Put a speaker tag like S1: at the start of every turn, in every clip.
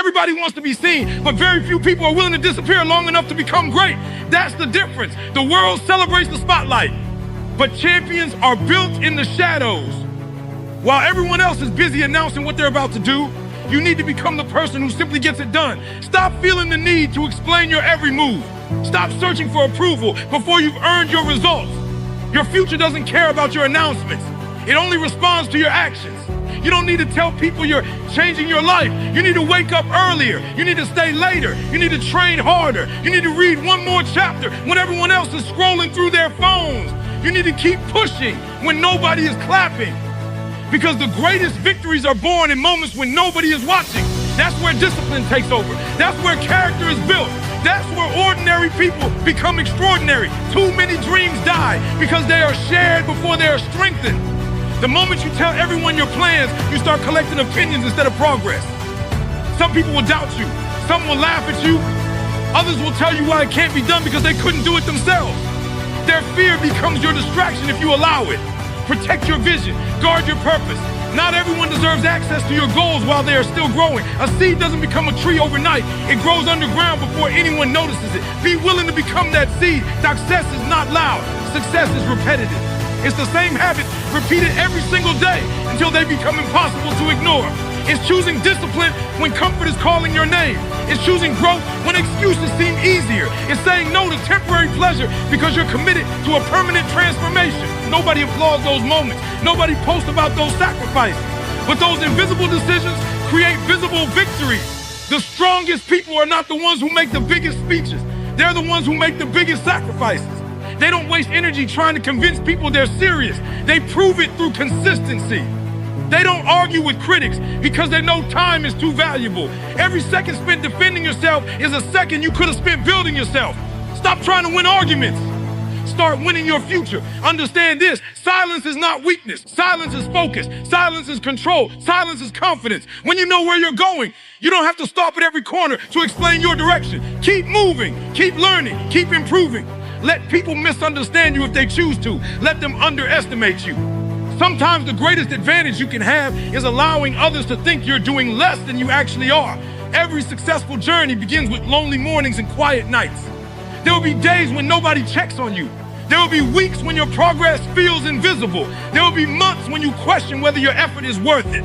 S1: Everybody wants to be seen, but very few people are willing to disappear long enough to become great. That's the difference. The world celebrates the spotlight, but champions are built in the shadows. While everyone else is busy announcing what they're about to do, you need to become the person who simply gets it done. Stop feeling the need to explain your every move. Stop searching for approval before you've earned your results. Your future doesn't care about your announcements. It only responds to your actions. You don't need to tell people you're changing your life. You need to wake up earlier. You need to stay later. You need to train harder. You need to read one more chapter when everyone else is scrolling through their phones. You need to keep pushing when nobody is clapping. Because the greatest victories are born in moments when nobody is watching. That's where discipline takes over. That's where character is built. That's where ordinary people become extraordinary. Too many dreams die because they are shared before they are strengthened. The moment you tell everyone your plans, you start collecting opinions instead of progress. Some people will doubt you. Some will laugh at you. Others will tell you why it can't be done because they couldn't do it themselves. Their fear becomes your distraction if you allow it. Protect your vision. Guard your purpose. Not everyone deserves access to your goals while they are still growing. A seed doesn't become a tree overnight. It grows underground before anyone notices it. Be willing to become that seed. Success is not loud. Success is repetitive. It's the same habits repeated every single day until they become impossible to ignore. It's choosing discipline when comfort is calling your name. It's choosing growth when excuses seem easier. It's saying no to temporary pleasure because you're committed to a permanent transformation. Nobody applauds those moments. Nobody posts about those sacrifices. But those invisible decisions create visible victories. The strongest people are not the ones who make the biggest speeches. They're the ones who make the biggest sacrifices. They don't waste energy trying to convince people they're serious. They prove it through consistency. They don't argue with critics because they know time is too valuable. Every second spent defending yourself is a second you could have spent building yourself. Stop trying to win arguments. Start winning your future. Understand this. Silence is not weakness. Silence is focus. Silence is control. Silence is confidence. When you know where you're going, you don't have to stop at every corner to explain your direction. Keep moving. Keep learning. Keep improving. Let people misunderstand you if they choose to. Let them underestimate you. Sometimes the greatest advantage you can have is allowing others to think you're doing less than you actually are. Every successful journey begins with lonely mornings and quiet nights. There will be days when nobody checks on you. There will be weeks when your progress feels invisible. There will be months when you question whether your effort is worth it.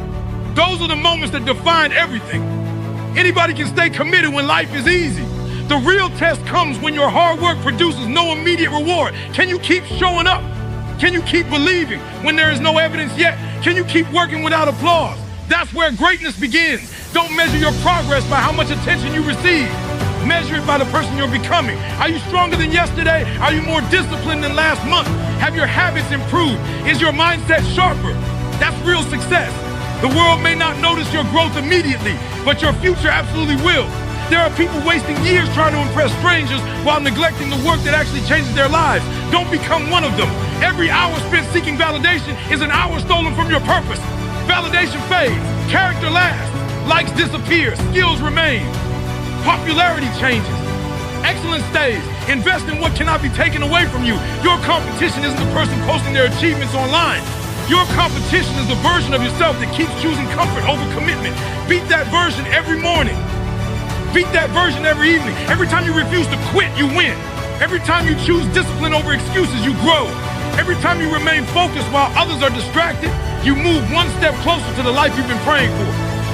S1: Those are the moments that define everything. Anybody can stay committed when life is easy. The real test comes when your hard work produces no immediate reward. Can you keep showing up? Can you keep believing when there is no evidence yet? Can you keep working without applause? That's where greatness begins. Don't measure your progress by how much attention you receive. Measure it by the person you're becoming. Are you stronger than yesterday? Are you more disciplined than last month? Have your habits improved? Is your mindset sharper? That's real success. The world may not notice your growth immediately, but your future absolutely will. There are people wasting years trying to impress strangers while neglecting the work that actually changes their lives. Don't become one of them. Every hour spent seeking validation is an hour stolen from your purpose. Validation fades, character lasts, likes disappear, skills remain. Popularity changes, excellence stays. Invest in what cannot be taken away from you. Your competition isn't the person posting their achievements online. Your competition is the version of yourself that keeps choosing comfort over commitment. Beat that version every morning. Beat that version every evening. Every time you refuse to quit, you win. Every time you choose discipline over excuses, you grow. Every time you remain focused while others are distracted, you move one step closer to the life you've been praying for.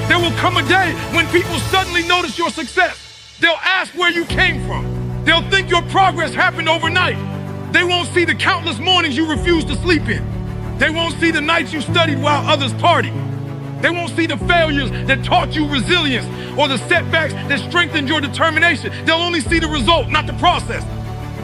S1: There will come a day when people suddenly notice your success. They'll ask where you came from. They'll think your progress happened overnight. They won't see the countless mornings you refused to sleep in. They won't see the nights you studied while others partied. They won't see the failures that taught you resilience or the setbacks that strengthened your determination. They'll only see the result, not the process.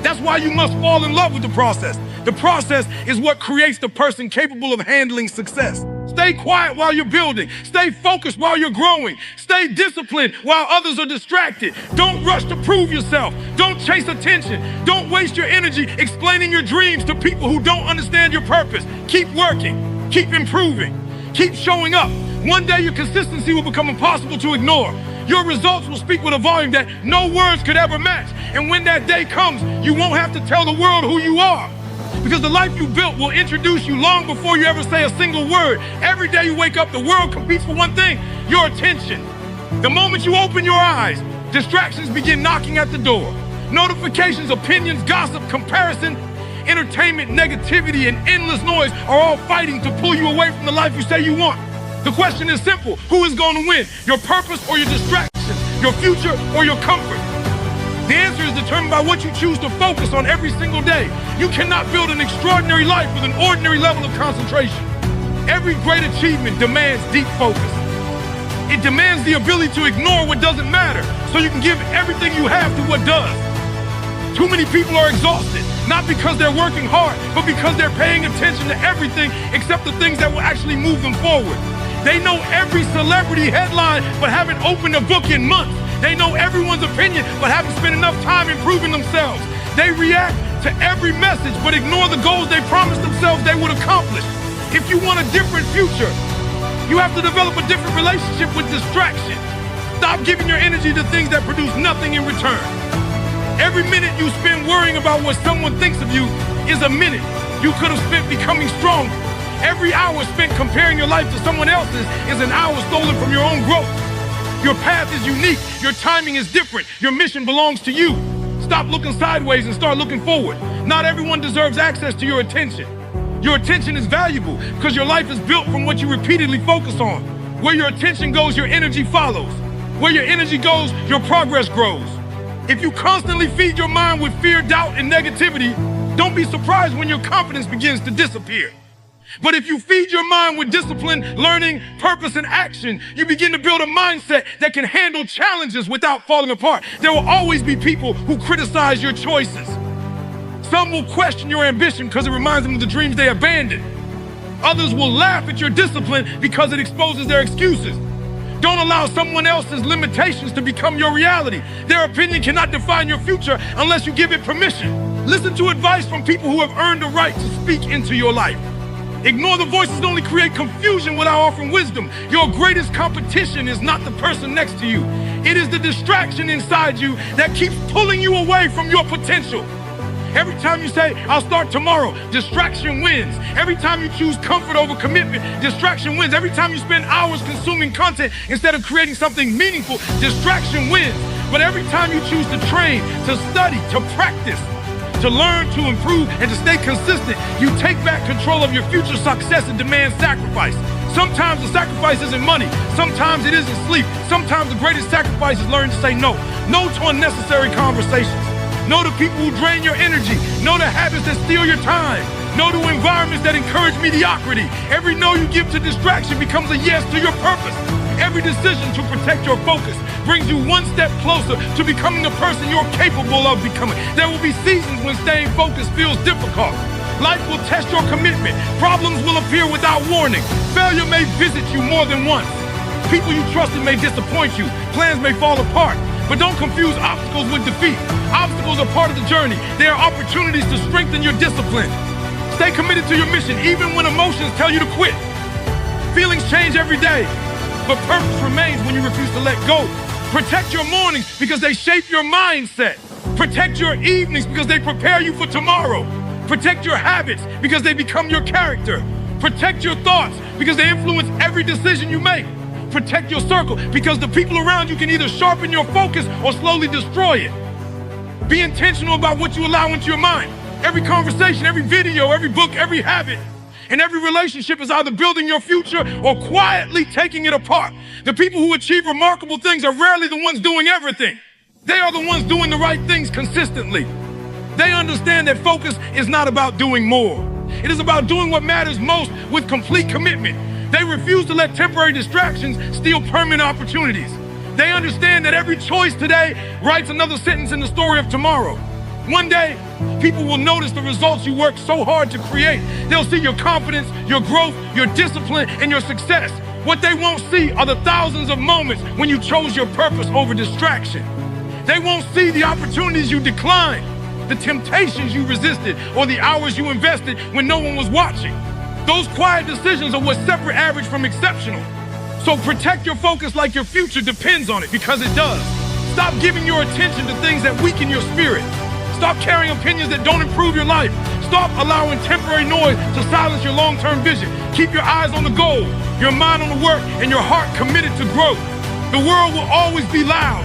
S1: That's why you must fall in love with the process. The process is what creates the person capable of handling success. Stay quiet while you're building. Stay focused while you're growing. Stay disciplined while others are distracted. Don't rush to prove yourself. Don't chase attention. Don't waste your energy explaining your dreams to people who don't understand your purpose. Keep working. Keep improving. Keep showing up. One day your consistency will become impossible to ignore. Your results will speak with a volume that no words could ever match. And when that day comes, you won't have to tell the world who you are. Because the life you built will introduce you long before you ever say a single word. Every day you wake up, the world competes for one thing, your attention. The moment you open your eyes, distractions begin knocking at the door. Notifications, opinions, gossip, comparison, entertainment, negativity, and endless noise are all fighting to pull you away from the life you say you want. The question is simple. Who is going to win? Your purpose or your distractions? Your future or your comfort? The answer is determined by what you choose to focus on every single day. You cannot build an extraordinary life with an ordinary level of concentration. Every great achievement demands deep focus. It demands the ability to ignore what doesn't matter so you can give everything you have to what does. Too many people are exhausted, not because they're working hard, but because they're paying attention to everything except the things that will actually move them forward. They know every celebrity headline, but haven't opened a book in months. They know everyone's opinion, but haven't spent enough time improving themselves. They react to every message, but ignore the goals they promised themselves they would accomplish. If you want a different future, you have to develop a different relationship with distraction. Stop giving your energy to things that produce nothing in return. Every minute you spend worrying about what someone thinks of you is a minute you could have spent becoming stronger. Every hour spent comparing your life to someone else's is an hour stolen from your own growth. Your path is unique. Your timing is different. Your mission belongs to you. Stop looking sideways and start looking forward. Not everyone deserves access to your attention. Your attention is valuable because your life is built from what you repeatedly focus on. Where your attention goes, your energy follows. Where your energy goes, your progress grows. If you constantly feed your mind with fear, doubt, and negativity, don't be surprised when your confidence begins to disappear. But if you feed your mind with discipline, learning, purpose, and action, you begin to build a mindset that can handle challenges without falling apart. There will always be people who criticize your choices. Some will question your ambition because it reminds them of the dreams they abandoned. Others will laugh at your discipline because it exposes their excuses. Don't allow someone else's limitations to become your reality. Their opinion cannot define your future unless you give it permission. Listen to advice from people who have earned the right to speak into your life. Ignore the voices that only create confusion without offering wisdom. Your greatest competition is not the person next to you. It is the distraction inside you that keeps pulling you away from your potential. Every time you say, I'll start tomorrow, distraction wins. Every time you choose comfort over commitment, distraction wins. Every time you spend hours consuming content instead of creating something meaningful, distraction wins. But every time you choose to train, to study, to practice, to learn, to improve, and to stay consistent, you take back control of your future success and demand sacrifice. Sometimes the sacrifice isn't money. Sometimes it isn't sleep. Sometimes the greatest sacrifice is learning to say no. No to unnecessary conversations. No to people who drain your energy. No to habits that steal your time. No to environments that encourage mediocrity. Every no you give to distraction becomes a yes to your purpose. Every decision to protect your focus brings you one step closer to becoming the person you're capable of becoming. There will be seasons when staying focused feels difficult. Life will test your commitment. Problems will appear without warning. Failure may visit you more than once. People you trusted may disappoint you. Plans may fall apart. But don't confuse obstacles with defeat. Obstacles are part of the journey. They are opportunities to strengthen your discipline. Stay committed to your mission even when emotions tell you to quit. Feelings change every day, but purpose remains when you refuse to let go. Protect your mornings because they shape your mindset. Protect your evenings because they prepare you for tomorrow. Protect your habits because they become your character. Protect your thoughts because they influence every decision you make. Protect your circle because the people around you can either sharpen your focus or slowly destroy it. Be intentional about what you allow into your mind. Every conversation, every video, every book, every habit, and every relationship is either building your future or quietly taking it apart. The people who achieve remarkable things are rarely the ones doing everything. They are the ones doing the right things consistently. They understand that focus is not about doing more. It is about doing what matters most with complete commitment. They refuse to let temporary distractions steal permanent opportunities. They understand that every choice today writes another sentence in the story of tomorrow. One day, people will notice the results you worked so hard to create. They'll see your confidence, your growth, your discipline, and your success. What they won't see are the thousands of moments when you chose your purpose over distraction. They won't see the opportunities you declined, the temptations you resisted, or the hours you invested when no one was watching. Those quiet decisions are what separate average from exceptional. So protect your focus like your future depends on it, because it does. Stop giving your attention to things that weaken your spirit. Stop carrying opinions that don't improve your life. Stop allowing temporary noise to silence your long-term vision. Keep your eyes on the goal, your mind on the work, and your heart committed to growth. The world will always be loud,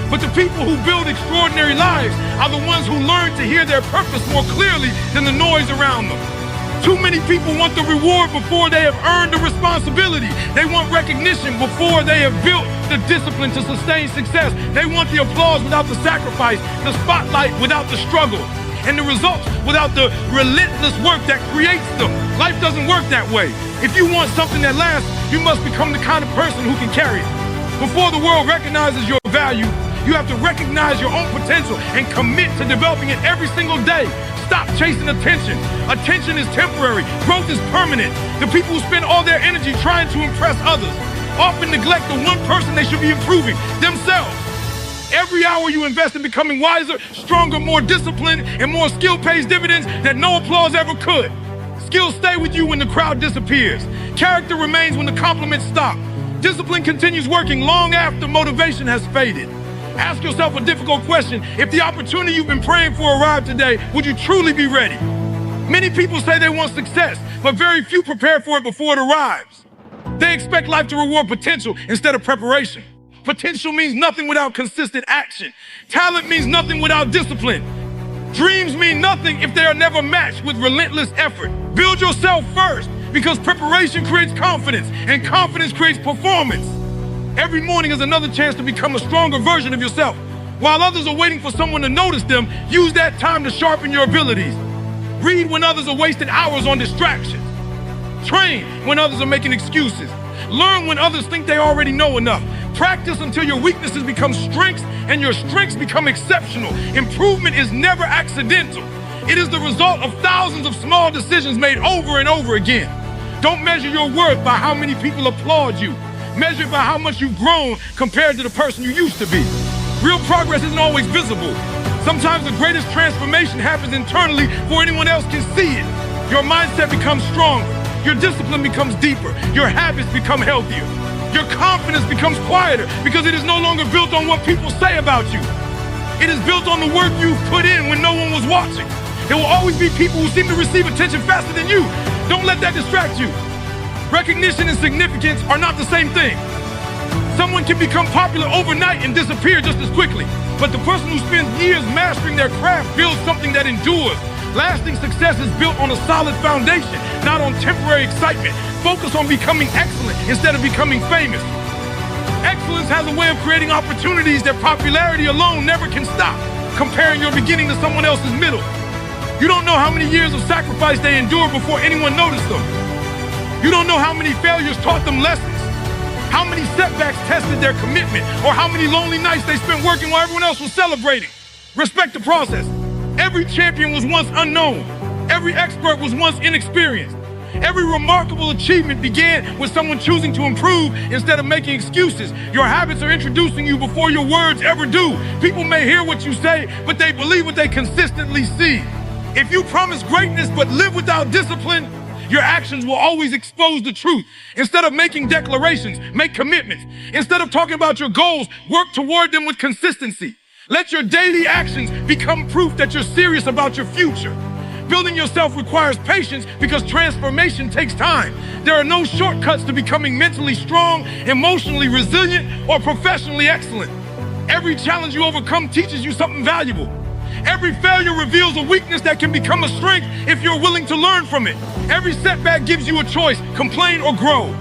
S1: but the people who build extraordinary lives are the ones who learn to hear their purpose more clearly than the noise around them. Too many people want the reward before they have earned the responsibility. They want recognition before they have built the discipline to sustain success. They want the applause without the sacrifice, the spotlight without the struggle, and the results without the relentless work that creates them. Life doesn't work that way. If you want something that lasts, you must become the kind of person who can carry it. Before the world recognizes your value, you have to recognize your own potential and commit to developing it every single day. Stop chasing attention. Attention is temporary. Growth is permanent. The people who spend all their energy trying to impress others often neglect the one person they should be improving, themselves. Every hour you invest in becoming wiser, stronger, more disciplined, and more skill pays dividends that no applause ever could. Skills stay with you when the crowd disappears. Character remains when the compliments stop. Discipline continues working long after motivation has faded. Ask yourself a difficult question. If the opportunity you've been praying for arrived today, would you truly be ready? Many people say they want success, but very few prepare for it before it arrives. They expect life to reward potential instead of preparation. Potential means nothing without consistent action. Talent means nothing without discipline. Dreams mean nothing if they are never matched with relentless effort. Build yourself first, because preparation creates confidence, and confidence creates performance. Every morning is another chance to become a stronger version of yourself. While others are waiting for someone to notice them, use that time to sharpen your abilities. Read when others are wasting hours on distractions. Train when others are making excuses. Learn when others think they already know enough. Practice until your weaknesses become strengths and your strengths become exceptional. Improvement is never accidental. It is the result of thousands of small decisions made over and over again. Don't measure your worth by how many people applaud you. Measure it by how much you've grown compared to the person you used to be. Real progress isn't always visible. Sometimes the greatest transformation happens internally before anyone else can see it. Your mindset becomes stronger. Your discipline becomes deeper. Your habits become healthier. Your confidence becomes quieter because it is no longer built on what people say about you. It is built on the work you've put in when no one was watching. There will always be people who seem to receive attention faster than you. Don't let that distract you. Recognition and significance are not the same thing. Someone can become popular overnight and disappear just as quickly. But the person who spends years mastering their craft builds something that endures. Lasting success is built on a solid foundation, not on temporary excitement. Focus on becoming excellent instead of becoming famous. Excellence has a way of creating opportunities that popularity alone never can stop. Comparing your beginning to someone else's middle. You don't know how many years of sacrifice they endured before anyone noticed them. You don't know how many failures taught them lessons, how many setbacks tested their commitment, or how many lonely nights they spent working while everyone else was celebrating. Respect the process. Every champion was once unknown. Every expert was once inexperienced. Every remarkable achievement began with someone choosing to improve instead of making excuses. Your habits are introducing you before your words ever do. People may hear what you say, but they believe what they consistently see. If you promise greatness but live without discipline, your actions will always expose the truth. Instead of making declarations, make commitments. Instead of talking about your goals, work toward them with consistency. Let your daily actions become proof that you're serious about your future. Building yourself requires patience because transformation takes time. There are no shortcuts to becoming mentally strong, emotionally resilient, or professionally excellent. Every challenge you overcome teaches you something valuable. Every failure reveals a weakness that can become a strength if you're willing to learn from it. Every setback gives you a choice, complain or grow.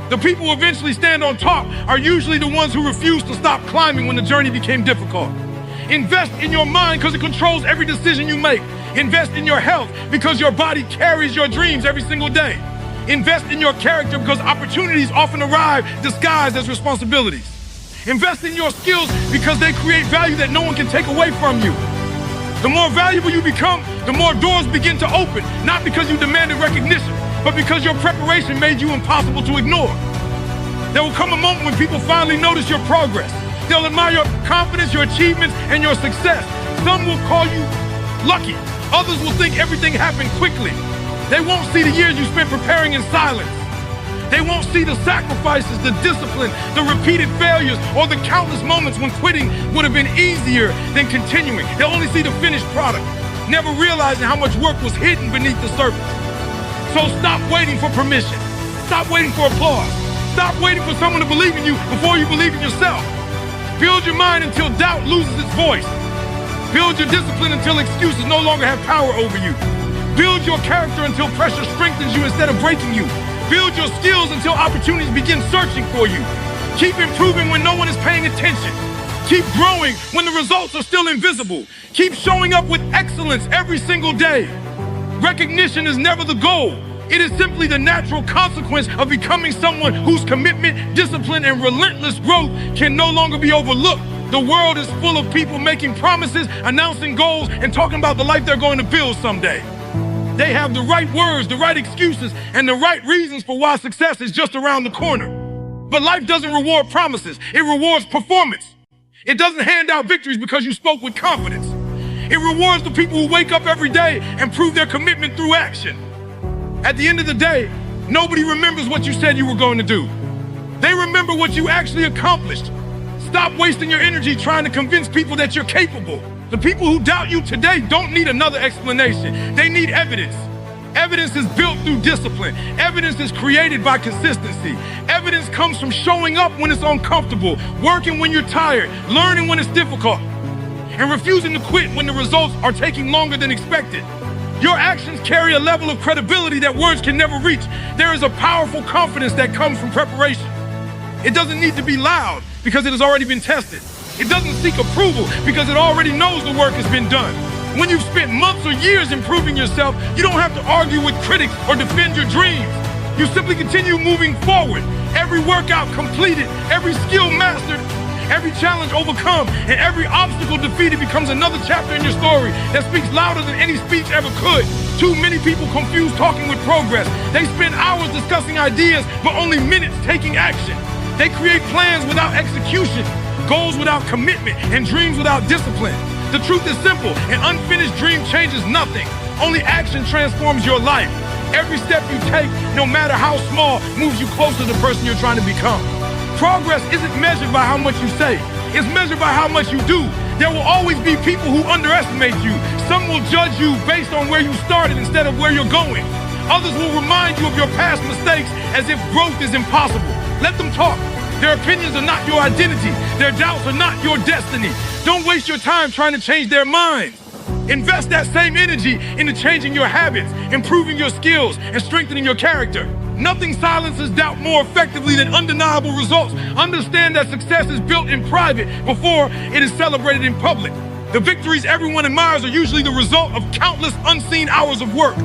S1: The people who eventually stand on top are usually the ones who refuse to stop climbing when the journey became difficult. Invest in your mind because it controls every decision you make. Invest in your health because your body carries your dreams every single day. Invest in your character because opportunities often arrive disguised as responsibilities. Invest in your skills because they create value that no one can take away from you. The more valuable you become, the more doors begin to open, not because you demanded recognition, but because your preparation made you impossible to ignore. There will come a moment when people finally notice your progress. They'll admire your confidence, your achievements, and your success. Some will call you lucky. Others will think everything happened quickly. They won't see the years you spent preparing in silence. They won't see the sacrifices, the discipline, the repeated failures, or the countless moments when quitting would have been easier than continuing. They'll only see the finished product, never realizing how much work was hidden beneath the surface. So stop waiting for permission. Stop waiting for applause. Stop waiting for someone to believe in you before you believe in yourself. Build your mind until doubt loses its voice. Build your discipline until excuses no longer have power over you. Build your character until pressure strengthens you instead of breaking you. Build your skills until opportunities begin searching for you. Keep improving when no one is paying attention. Keep growing when the results are still invisible. Keep showing up with excellence every single day. Recognition is never the goal. It is simply the natural consequence of becoming someone whose commitment, discipline, and relentless growth can no longer be overlooked. The world is full of people making promises, announcing goals, and talking about the life they're going to build someday. They have the right words, the right excuses, and the right reasons for why success is just around the corner. But life doesn't reward promises. It rewards performance. It doesn't hand out victories because you spoke with confidence. It rewards the people who wake up every day and prove their commitment through action. At the end of the day, nobody remembers what you said you were going to do. They remember what you actually accomplished. Stop wasting your energy trying to convince people that you're capable. The people who doubt you today don't need another explanation. They need evidence. Evidence is built through discipline. Evidence is created by consistency. Evidence comes from showing up when it's uncomfortable, working when you're tired, learning when it's difficult, and refusing to quit when the results are taking longer than expected. Your actions carry a level of credibility that words can never reach. There is a powerful confidence that comes from preparation. It doesn't need to be loud because it has already been tested. It doesn't seek approval because it already knows the work has been done. When you've spent months or years improving yourself, you don't have to argue with critics or defend your dreams. You simply continue moving forward. Every workout completed, every skill mastered, every challenge overcome, and every obstacle defeated becomes another chapter in your story that speaks louder than any speech ever could. Too many people confuse talking with progress. They spend hours discussing ideas, but only minutes taking action. They create plans without execution, goals without commitment, and dreams without discipline. The truth is simple: an unfinished dream changes nothing. Only action transforms your life. Every step you take, no matter how small, moves you closer to the person you're trying to become. Progress isn't measured by how much you say. It's measured by how much you do. There will always be people who underestimate you. Some will judge you based on where you started instead of where you're going. Others will remind you of your past mistakes as if growth is impossible. Let them talk. Their opinions are not your identity. Their doubts are not your destiny. Don't waste your time trying to change their minds. Invest that same energy into changing your habits, improving your skills, and strengthening your character. Nothing silences doubt more effectively than undeniable results. Understand that success is built in private before it is celebrated in public. The victories everyone admires are usually the result of countless unseen hours of work.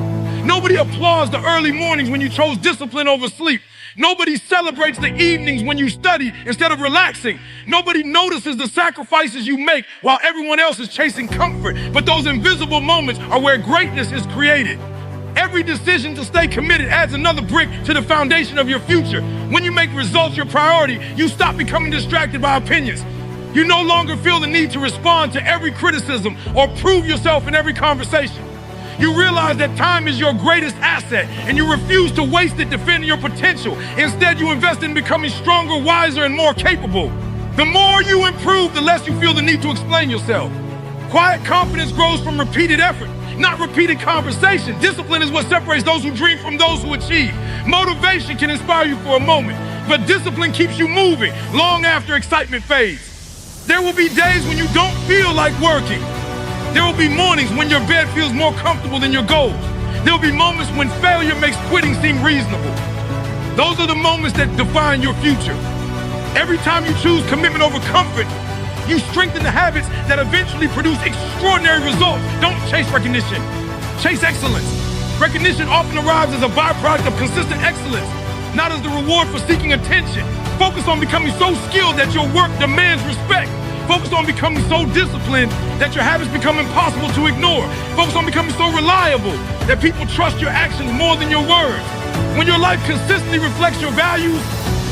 S1: Nobody applauds the early mornings when you chose discipline over sleep. Nobody celebrates the evenings when you study instead of relaxing. Nobody notices the sacrifices you make while everyone else is chasing comfort. But those invisible moments are where greatness is created. Every decision to stay committed adds another brick to the foundation of your future. When you make results your priority, you stop becoming distracted by opinions. You no longer feel the need to respond to every criticism or prove yourself in every conversation. You realize that time is your greatest asset, and you refuse to waste it defending your potential. Instead, you invest in becoming stronger, wiser, and more capable. The more you improve, the less you feel the need to explain yourself. Quiet confidence grows from repeated effort, not repeated conversation. Discipline is what separates those who dream from those who achieve. Motivation can inspire you for a moment, but discipline keeps you moving long after excitement fades. There will be days when you don't feel like working. There will be mornings when your bed feels more comfortable than your goals. There will be moments when failure makes quitting seem reasonable. Those are the moments that define your future. Every time you choose commitment over comfort, you strengthen the habits that eventually produce extraordinary results. Don't chase recognition, chase excellence. Recognition often arrives as a byproduct of consistent excellence, not as the reward for seeking attention. Focus on becoming so skilled that your work demands respect. Focus on becoming so disciplined that your habits become impossible to ignore. Focus on becoming so reliable that people trust your actions more than your words. When your life consistently reflects your values,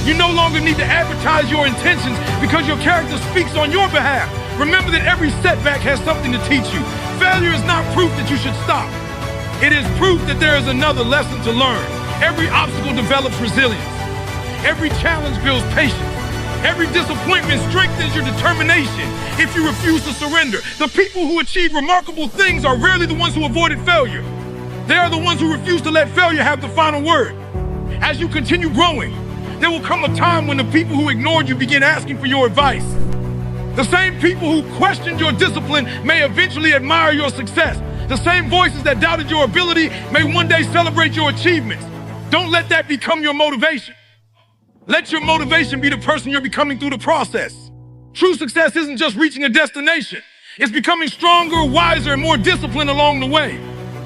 S1: you no longer need to advertise your intentions because your character speaks on your behalf. Remember that every setback has something to teach you. Failure is not proof that you should stop. It is proof that there is another lesson to learn. Every obstacle develops resilience. Every challenge builds patience. Every disappointment strengthens your determination if you refuse to surrender. The people who achieve remarkable things are rarely the ones who avoided failure. They are the ones who refuse to let failure have the final word. As you continue growing, there will come a time when the people who ignored you begin asking for your advice. The same people who questioned your discipline may eventually admire your success. The same voices that doubted your ability may one day celebrate your achievements. Don't let that become your motivation. Let your motivation be the person you're becoming through the process. True success isn't just reaching a destination. It's becoming stronger, wiser, and more disciplined along the way.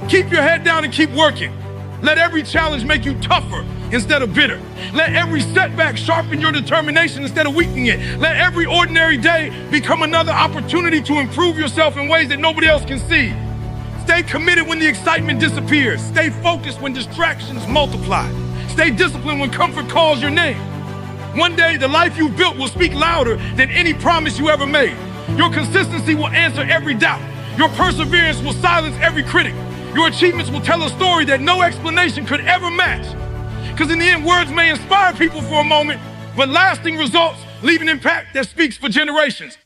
S1: Keep your head down and keep working. Let every challenge make you tougher instead of bitter. Let every setback sharpen your determination instead of weakening it. Let every ordinary day become another opportunity to improve yourself in ways that nobody else can see. Stay committed when the excitement disappears. Stay focused when distractions multiply. Stay disciplined when comfort calls your name. One day, the life you've built will speak louder than any promise you ever made. Your consistency will answer every doubt. Your perseverance will silence every critic. Your achievements will tell a story that no explanation could ever match. Because in the end, words may inspire people for a moment, but lasting results leave an impact that speaks for generations.